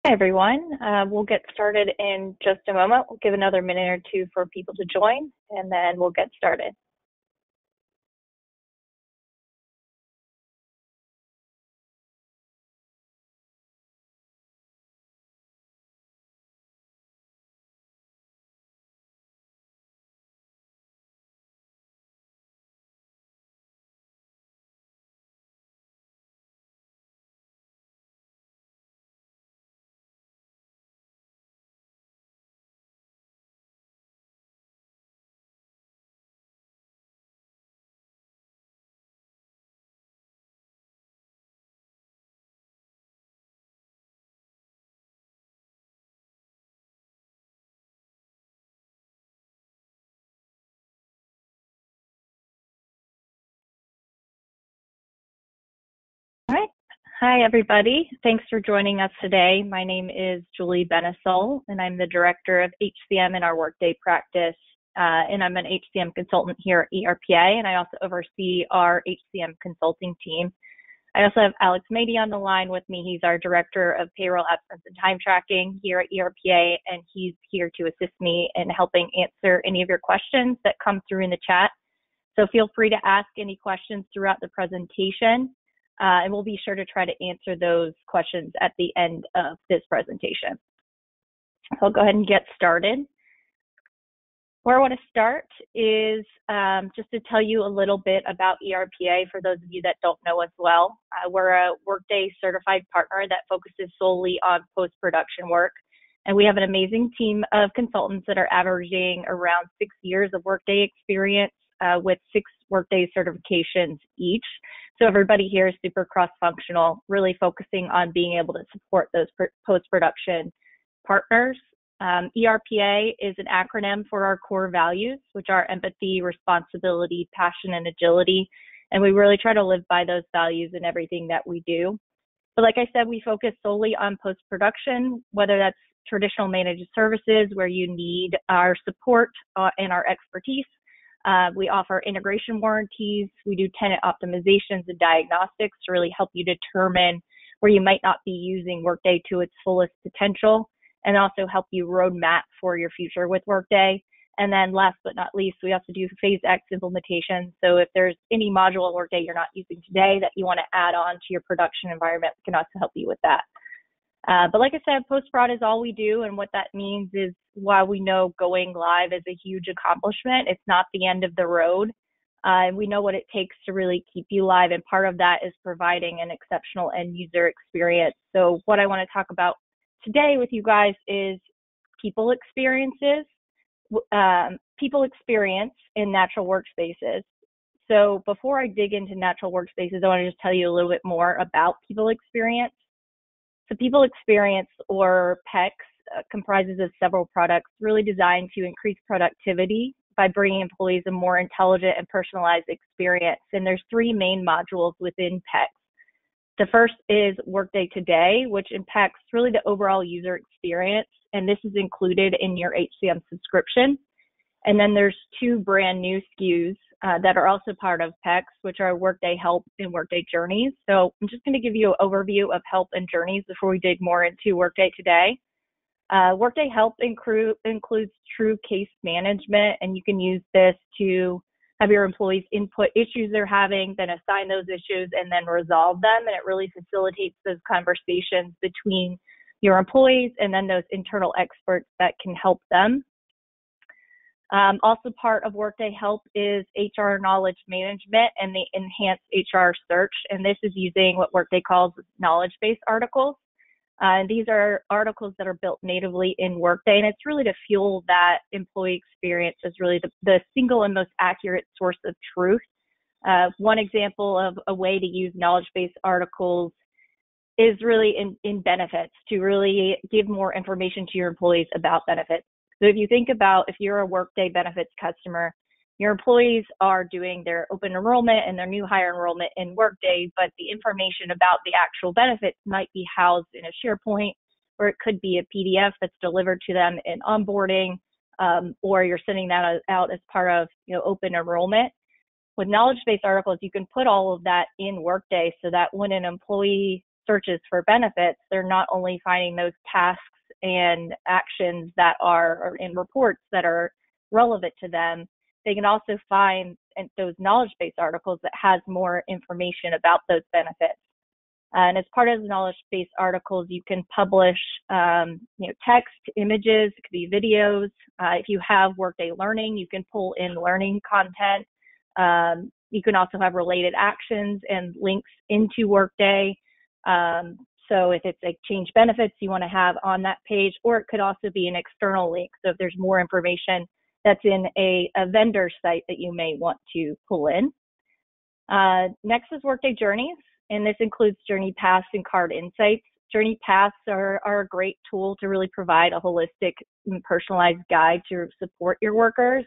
Hi, everyone. We'll get started in just a moment. We'll give another minute or two for people to join, and then we'll get started. All right. Hi, everybody. Thanks for joining us today. My name is Julie Benisol, and I'm the Director of HCM in our Workday practice. And I'm an HCM consultant here at ERPA, and I also oversee our HCM consulting team. I also have Alex Mady on the line with me. He's our Director of Payroll Absence and Time Tracking here at ERPA, and he's here to assist me in helping answer any of your questions that come through in the chat. So feel free to ask any questions throughout the presentation, and we'll be sure to try to answer those questions at the end of this presentation. So I'll go ahead and get started. Where I want to start is just to tell you a little bit about ERPA for those of you that don't know us well. We're a Workday certified partner that focuses solely on post-production work. And we have an amazing team of consultants that are averaging around 6 years of Workday experience with 6 Workday certifications each. So everybody here is super cross-functional, really focusing on being able to support those post-production partners. ERPA is an acronym for our core values, which are empathy, responsibility, passion, and agility. And we really try to live by those values in everything that we do. But like I said, we focus solely on post-production, whether that's traditional managed services where you need our support and our expertise. We offer integration warranties. We do tenant optimizations and diagnostics to really help you determine where you might not be using Workday to its fullest potential, and also help you roadmap for your future with Workday. And then last but not least, we also do phase X implementation. So if there's any module in Workday you're not using today that you want to add on to your production environment, we can also help you with that. But like I said, post-prod is all we do. And what that means is while we know going live is a huge accomplishment, it's not the end of the road. And we know what it takes to really keep you live. And part of that is providing an exceptional end user experience. So what I want to talk about today with you guys is people experiences, people experience in natural workspaces. So before I dig into natural workspaces, I want to just tell you a little bit more about people experience. So people experience, or PEX, comprises of several products really designed to increase productivity by bringing employees a more intelligent and personalized experience. And there's 3 main modules within PEX. The first is Workday Today, which impacts really the overall user experience, and this is included in your HCM subscription. And then there's 2 brand new SKUs that are also part of PEX, which are Workday Help and Workday Journeys. So I'm just going to give you an overview of Help and Journeys before we dig more into Workday Today. Workday Help includes true case management, and you can use this to have your employees input issues they're having, then assign those issues, and then resolve them. And it really facilitates those conversations between your employees and then those internal experts that can help them. Also part of Workday Help is HR knowledge management and the enhanced HR search. And this is using what Workday calls knowledge base articles. And these are articles that are built natively in Workday, and it's really to fuel that employee experience as really the single and most accurate source of truth. One example of a way to use knowledge base articles is really in benefits, to really give more information to your employees about benefits. So if you think about if you're a Workday benefits customer, your employees are doing their open enrollment and their new hire enrollment in Workday, but the information about the actual benefits might be housed in a SharePoint, or it could be a PDF that's delivered to them in onboarding, or you're sending that out as part of open enrollment. With knowledge base articles, you can put all of that in Workday so that when an employee searches for benefits, they're not only finding those tasks and actions that are in reports that are relevant to them, they can also find those knowledge base articles that has more information about those benefits. And as part of the knowledge base articles, you can publish text, images, it could be videos. If you have Workday Learning, you can pull in learning content. You can also have related actions and links into Workday. So if it's like change benefits you want to have on that page, or it could also be an external link. So if there's more information that's in a vendor site that you may want to pull in. Next is Workday Journeys, and this includes Journey Paths and Card Insights. Journey Paths are a great tool to really provide a holistic and personalized guide to support your workers.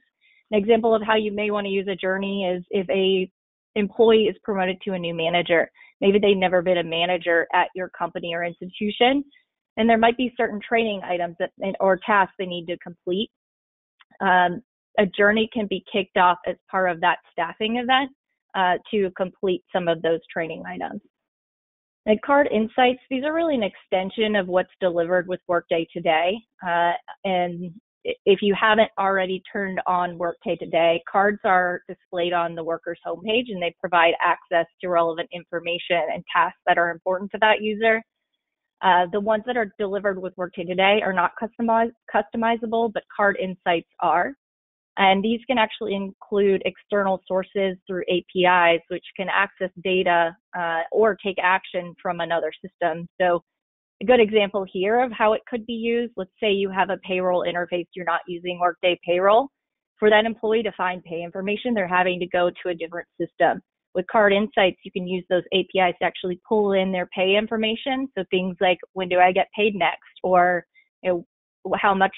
An example of how you may want to use a journey is if a employee is promoted to a new manager. Maybe they've never been a manager at your company or institution, and there might be certain training items or tasks they need to complete. A journey can be kicked off as part of that staffing event to complete some of those training items. And Card Insights, these are really an extension of what's delivered with Workday Today. And if you haven't already turned on Workday Today, cards are displayed on the worker's homepage, and they provide access to relevant information and tasks that are important to that user. The ones that are delivered with Workday Today are not customizable, but Card Insights are. And these can actually include external sources through APIs, which can access data or take action from another system. So a good example here of how it could be used, let's say you have a payroll interface, you're not using Workday Payroll. For that employee to find pay information, they're having to go to a different system. With Card Insights, you can use those APIs to actually pull in their pay information. So things like, when do I get paid next? Or how much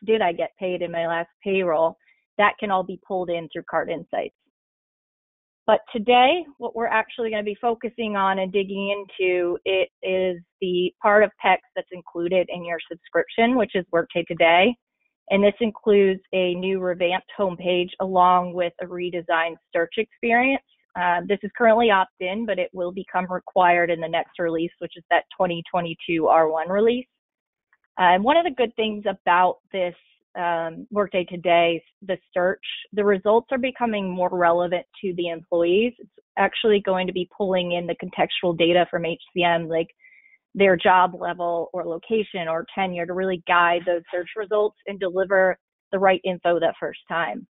did I get paid in my last payroll? That can all be pulled in through Card Insights. But today, what we're actually going to be focusing on and digging into it is the part of PEX that's included in your subscription, which is Workday Today. And this includes a new revamped homepage along with a redesigned search experience. This is currently opt-in, but it will become required in the next release, which is that 2022 R1 release. And one of the good things about this Workday Today, the search, the results are becoming more relevant to the employees. It's actually going to be pulling in the contextual data from HCM, like their job level or location or tenure, to really guide those search results and deliver the right info that first time.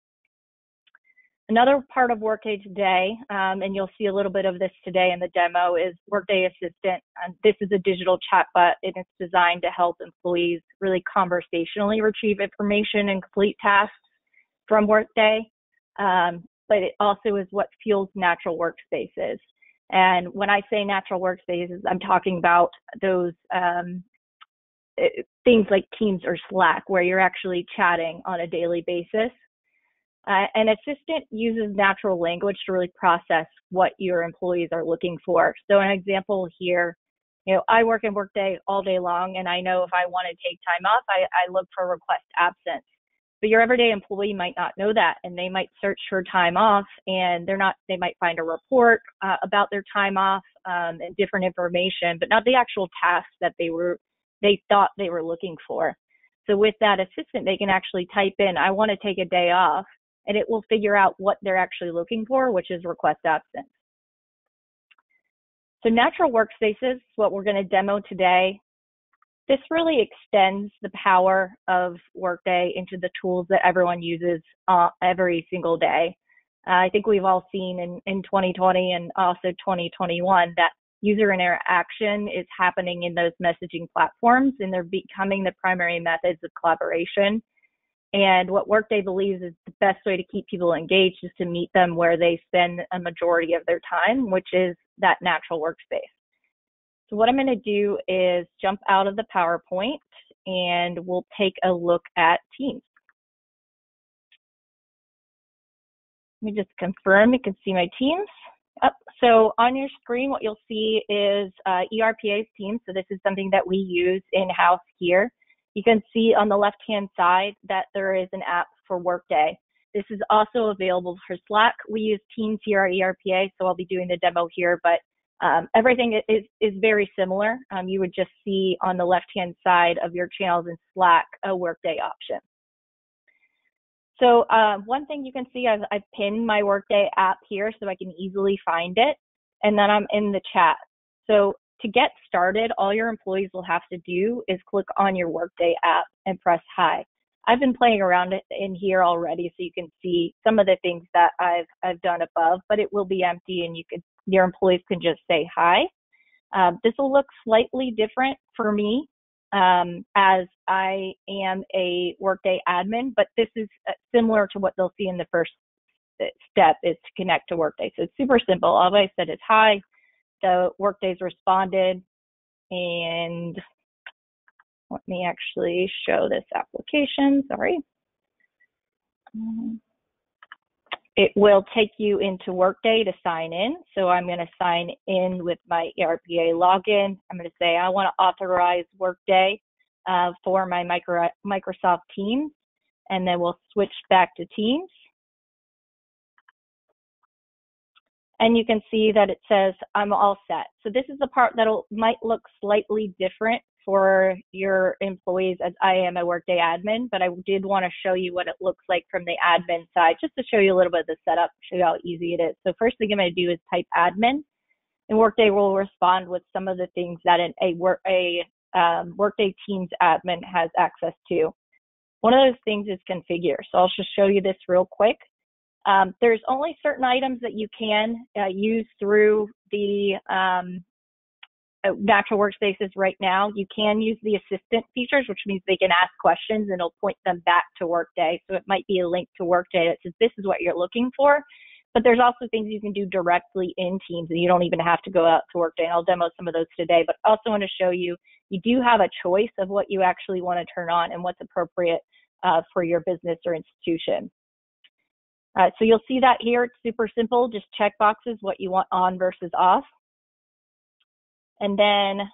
Another part of Workday Today, and you'll see a little bit of this today in the demo, is Workday Assistant. This is a digital chatbot, and it's designed to help employees really conversationally retrieve information and complete tasks from Workday. But it also is what fuels natural workspaces. And when I say natural workspaces, I'm talking about those things like Teams or Slack, where you're actually chatting on a daily basis. An assistant uses natural language to really process what your employees are looking for. So an example here, I work in Workday all day long, and I know if I want to take time off, I look for request absence. But your everyday employee might not know that, and they might search for time off, and they might find a report about their time off and different information, but not the actual tasks that they thought they were looking for. So with that assistant, they can actually type in, I want to take a day off, and it will figure out what they're actually looking for, which is request absence. So natural workspaces, what we're going to demo today, this really extends the power of Workday into the tools that everyone uses every single day. I think we've all seen in 2020 and also 2021 that user interaction is happening in those messaging platforms, and they're becoming the primary methods of collaboration. And what Workday believes is the best way to keep people engaged is to meet them where they spend a majority of their time, which is that natural workspace. So what I'm going to do is jump out of the PowerPoint, and we'll take a look at Teams. Let me just confirm you can see my Teams. So on your screen, what you'll see is ERPA's Teams. So this is something that we use in-house here. You can see on the left-hand side that there is an app for Workday. This is also available for Slack. We use Teams here at ERPA, so I'll be doing the demo here, but Everything is very similar. You would just see on the left-hand side of your channels in Slack a Workday option. So one thing you can see, I've pinned my Workday app here so I can easily find it, and then I'm in the chat. So to get started, all your employees will have to do is click on your Workday app and press hi. I've been playing around in here already, so you can see some of the things that I've done above, but it will be empty, and your employees can just say hi. This will look slightly different for me as I am a Workday admin, but this is similar to what they'll see in the first step is to connect to Workday. So it's super simple. All I said is hi. The Workday's responded, and let me actually show this application. Sorry. It will take you into Workday to sign in. So I'm going to sign in with my ERPA login. I'm going to say I want to authorize Workday for my Microsoft Teams, and then we'll switch back to Teams. And you can see that it says I'm all set. So this is the part that might look slightly different for your employees, as I am a Workday admin, but I did want to show you what it looks like from the admin side, just to show you a little bit of the setup, show you how easy it is. So first thing I'm going to do is type admin, and Workday will respond with some of the things that a Workday Teams admin has access to. One of those things is configure. So I'll just show you this real quick. There's only certain items that you can use through the natural workspaces right now. You can use the assistant features, which means they can ask questions and it'll point them back to Workday. So it might be a link to Workday that says this is what you're looking for. But there's also things you can do directly in Teams, and you don't even have to go out to Workday. And I'll demo some of those today, but I also want to show you, you do have a choice of what you actually want to turn on and what's appropriate for your business or institution. So you'll see that here. It's super simple. Just check boxes, what you want on versus off. And then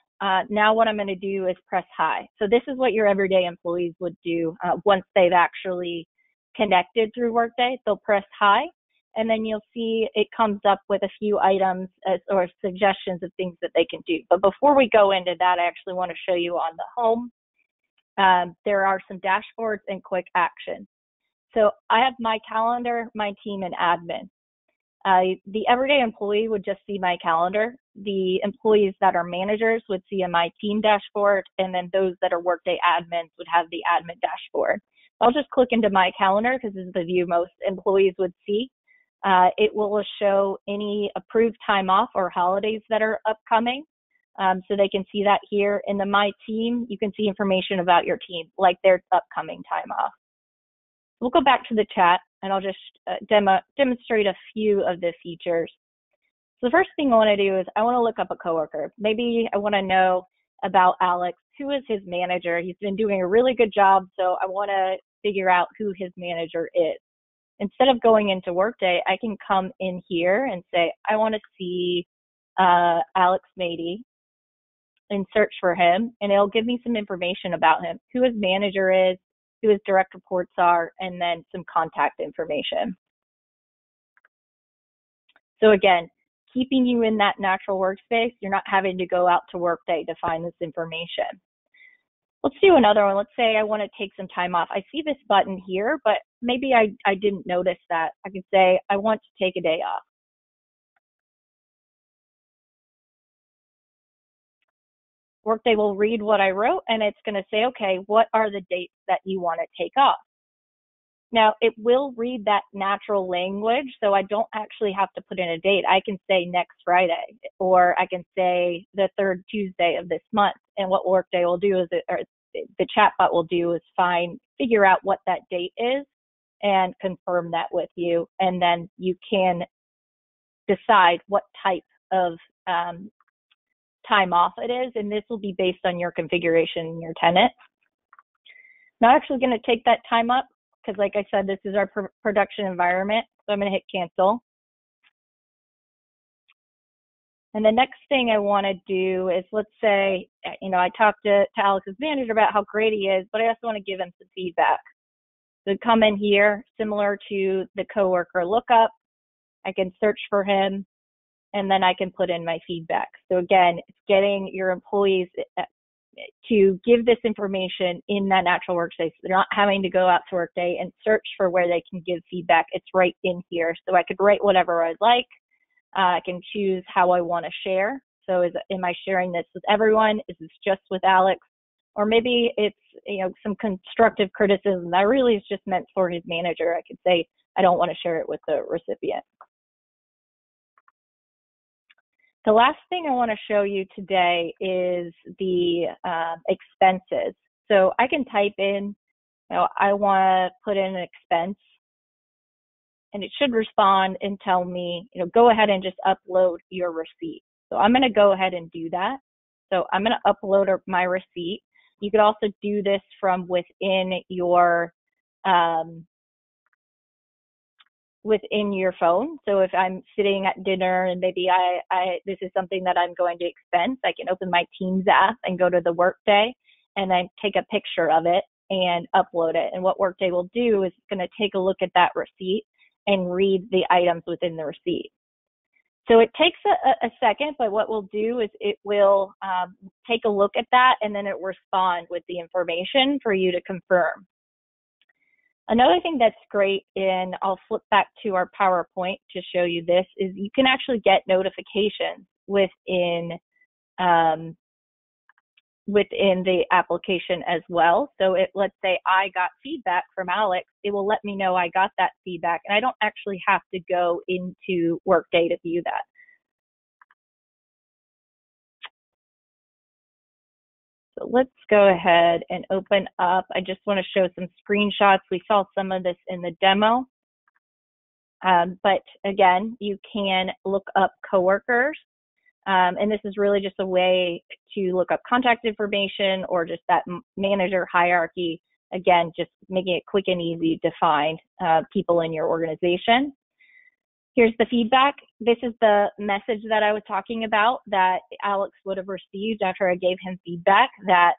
now what I'm going to do is press hi. So this is what your everyday employees would do once they've actually connected through Workday. They'll press hi, and then you'll see it comes up with a few items or suggestions of things that they can do. But before we go into that, I actually want to show you on the home. There are some dashboards and quick actions. So I have my calendar, my team, and admin. The everyday employee would just see my calendar. The employees that are managers would see a my team dashboard, and then those that are Workday admins would have the admin dashboard. I'll just click into my calendar because this is the view most employees would see. It will show any approved time off or holidays that are upcoming. So they can see that here. In the my team, you can see information about your team, like their upcoming time off. We'll go back to the chat, and I'll just demonstrate a few of the features. So the first thing I want to do is I want to look up a coworker. Maybe I want to know about Alex. Who is his manager? He's been doing a really good job, so I want to figure out who his manager is. Instead of going into Workday, I can come in here and say, I want to see Alex Mady and search for him, and it'll give me some information about him, who his manager is, who his direct reports are, and then some contact information. So again, keeping you in that natural workspace, you're not having to go out to Workday to find this information. Let's do another one. Let's say I want to take some time off. I see this button here, but maybe I didn't notice that. I could say I want to take a day off. Workday will read what I wrote, and it's going to say, okay, what are the dates that you want to take off? Now, it will read that natural language, so I don't actually have to put in a date. I can say next Friday, or I can say the third Tuesday of this month. And what Workday will do is, or the chatbot will do is figure out what that date is and confirm that with you. And then you can decide what type of time off it is, and this will be based on your configuration in your tenant. Not actually going to take that time up because, like I said, this is our production environment. So I'm going to hit cancel. And the next thing I want to do is, let's say, I talked to Alex's manager about how great he is, but I also want to give him some feedback. So come in here, similar to the coworker lookup. I can search for him. and then I can put in my feedback. So again, it's getting your employees to give this information in that natural workspace. They're not having to go out to Workday and search for where they can give feedback. It's right in here. So I could write whatever I'd like. I can choose how I want to share. So am I sharing this with everyone? Is this just with Alex? Or maybe it's, some constructive criticism that really is just meant for his manager. I could say, I don't want to share it with the recipient. The last thing I want to show you today is the expenses. So I can type in, I want to put in an expense, and it should respond and tell me, go ahead and just upload your receipt. So I'm going to go ahead and do that. So I'm going to upload my receipt. You could also do this from within your phone. So if I'm sitting at dinner and maybe this is something that I'm going to expense, I can open my Teams app and go to the Workday and then take a picture of it and upload it. And what Workday will do is it's going to take a look at that receipt and read the items within the receipt. So it takes a second, but what we'll do is it will take a look at that, and then it will respond with the information for you to confirm. Another thing that's great, and I'll flip back to our PowerPoint to show you this, is you can actually get notifications within the application as well. So let's say I got feedback from Alex, it will let me know I got that feedback, and I don't actually have to go into Workday to view that. So let's go ahead and open up. I just want to show some screenshots. We saw some of this in the demo. But again, you can look up coworkers. And this is really just a way to look up contact information or just that manager hierarchy. Again, just making it quick and easy to find people in your organization. Here's the feedback. This is the message that I was talking about that Alex would have received after I gave him feedback, that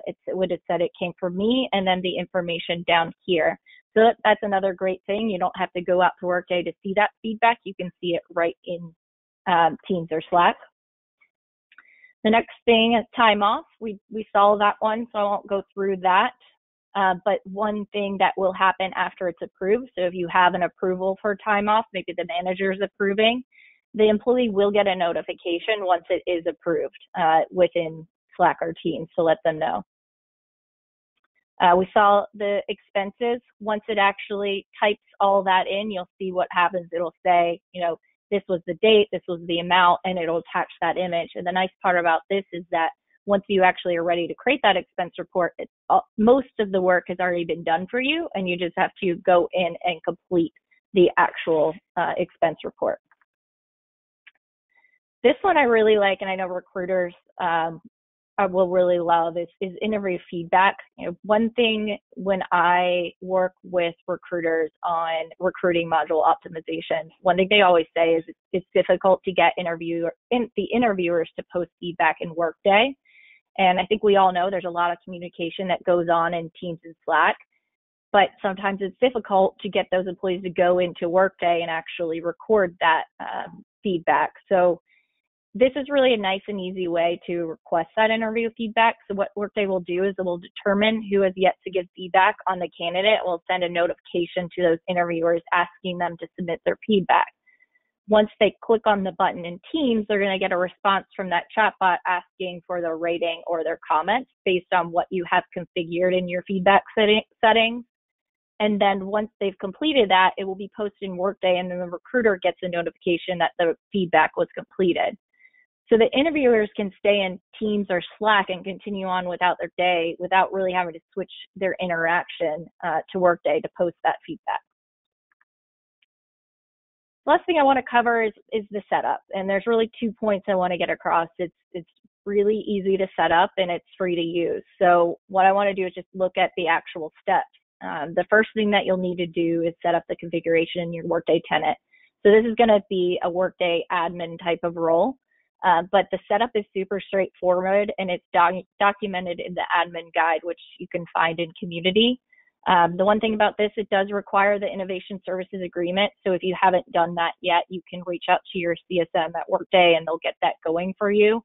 it would have said it came from me, and then the information down here. So that's another great thing. You don't have to go out to Workday to see that feedback. You can see it right in Teams or Slack. The next thing is time off. We saw that one, so I won't go through that. But one thing that will happen after it's approved, so if you have an approval for time off, maybe the manager is approving, the employee will get a notification once it is approved within Slack or Teams to let them know. We saw the expenses. Once it actually types all that in, you'll see what happens. It'll say, this was the date, this was the amount, and it'll attach that image. And the nice part about this is that once you actually are ready to create that expense report, most of the work has already been done for you, and you just have to go in and complete the actual expense report. This one I really like, and I know recruiters will really love, is interview feedback. One thing when I work with recruiters on recruiting module optimization, one thing they always say is it's difficult to get the interviewers to post feedback in Workday. And I think we all know there's a lot of communication that goes on in Teams and Slack, but sometimes it's difficult to get those employees to go into Workday and actually record that feedback. So this is really a nice and easy way to request that interview feedback. So what Workday will do is it will determine who has yet to give feedback on the candidate. It will send a notification to those interviewers asking them to submit their feedback. Once they click on the button in Teams, they're going to get a response from that chatbot asking for their rating or their comments based on what you have configured in your feedback settings. And then once they've completed that, it will be posted in Workday, and then the recruiter gets a notification that the feedback was completed. So the interviewers can stay in Teams or Slack and continue on without their day without really having to switch their interaction to Workday to post that feedback. Last thing I want to cover is the setup, and there's really 2 points I want to get across. It's really easy to set up and it's free to use. So what I want to do is just look at the actual steps. The first thing that you'll need to do is set up the configuration in your Workday tenant. So this is going to be a Workday admin type of role, but the setup is super straightforward, and it's documented in the admin guide, which you can find in Community. The one thing about this, it does require the Innovation Services Agreement. So if you haven't done that yet, you can reach out to your CSM at Workday and they'll get that going for you.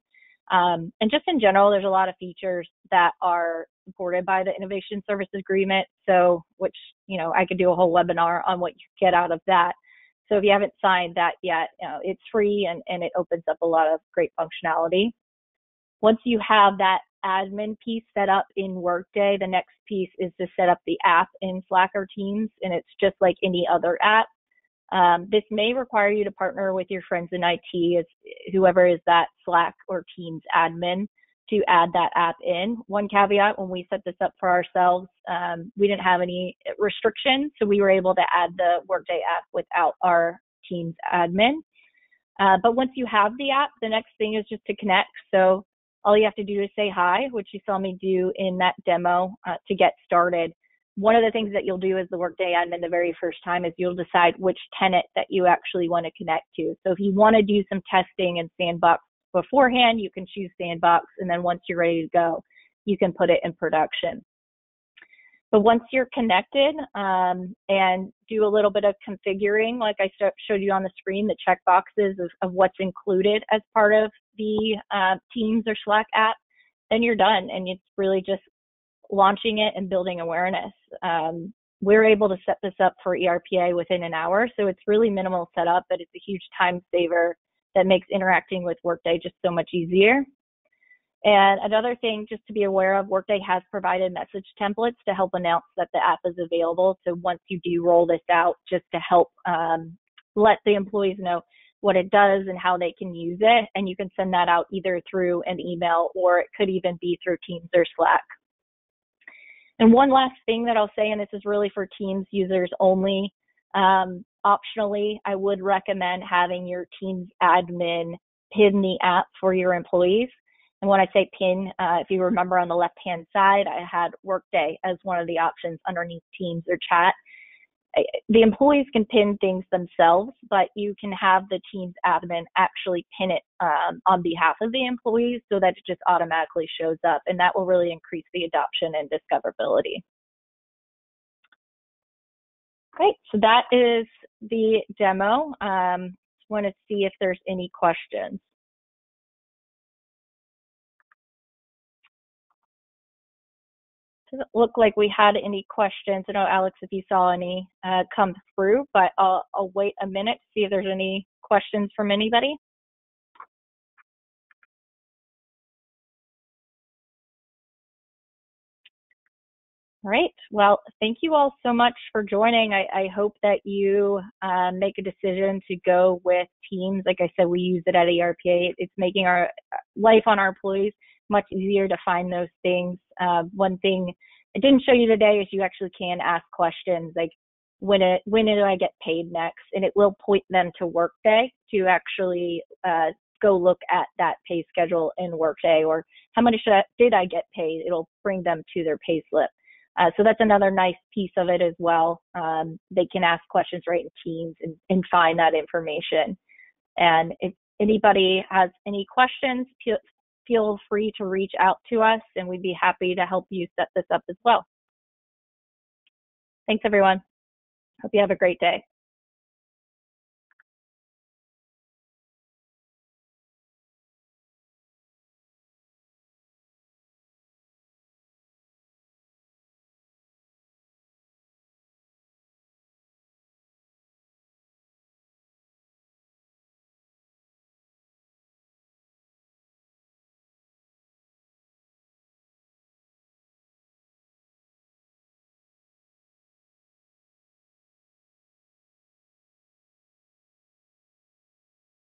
And just in general, there's a lot of features that are supported by the Innovation Services Agreement. So, which, I could do a whole webinar on what you get out of that. So if you haven't signed that yet, it's free and it opens up a lot of great functionality. Once you have that admin piece set up in Workday, the next piece is to set up the app in Slack or Teams, and it's just like any other app. This may require you to partner with your friends in IT, as whoever is that Slack or Teams admin, to add that app in. One caveat, when we set this up for ourselves, we didn't have any restrictions, so we were able to add the Workday app without our Teams admin. But once you have the app, the next thing is just to connect. So all you have to do is say hi, which you saw me do in that demo to get started. One of the things that you'll do as the Workday admin the very first time is you'll decide which tenant that you actually want to connect to. So if you want to do some testing and sandbox beforehand, you can choose sandbox, and then once you're ready to go, you can put it in production. But once you're connected and do a little bit of configuring, like I showed you on the screen, the check boxes of what's included as part of the Teams or Slack app, then you're done. And it's really just launching it and building awareness. We're able to set this up for ERPA within an hour. So it's really minimal setup, but it's a huge time saver that makes interacting with Workday just so much easier. And another thing just to be aware of, Workday has provided message templates to help announce that the app is available. So once you do roll this out, just to help let the employees know what it does and how they can use it. And you can send that out either through an email or it could even be through Teams or Slack. And one last thing that I'll say, and this is really for Teams users only, optionally, I would recommend having your Teams admin pin the app for your employees. And when I say pin, if you remember on the left-hand side, I had Workday as one of the options underneath Teams or chat. The employees can pin things themselves, but you can have the Teams admin actually pin it on behalf of the employees so that it just automatically shows up, and that will really increase the adoption and discoverability. Great, so that is the demo. Just want to see if there's any questions. Doesn't look like we had any questions. I know, Alex, if you saw any come through, but I'll wait a minute to see if there's any questions from anybody. All right. Well, thank you all so much for joining. I hope that you make a decision to go with Teams. Like I said, we use it at ERPA. It's making our life on our employees much easier to find those things. One thing I didn't show you today is you actually can ask questions like, when do I get paid next? And it will point them to Workday to actually go look at that pay schedule in Workday, or how much did I get paid? It'll bring them to their pay slip. So that's another nice piece of it as well. They can ask questions right in Teams and find that information. And if anybody has any questions, feel free to reach out to us and we'd be happy to help you set this up as well. Thanks, everyone. Hope you have a great day.